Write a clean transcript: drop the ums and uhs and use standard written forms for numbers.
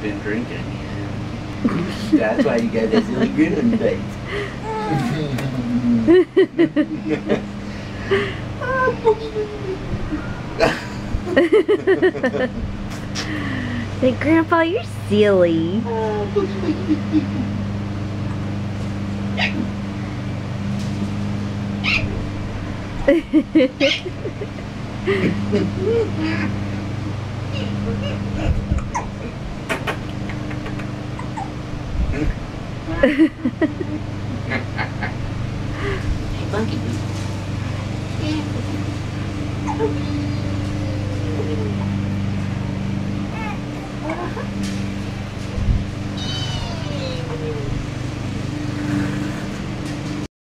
been drinking. That's why you got that silly grin on your face. Say, Grandpa, you're silly. Monkey.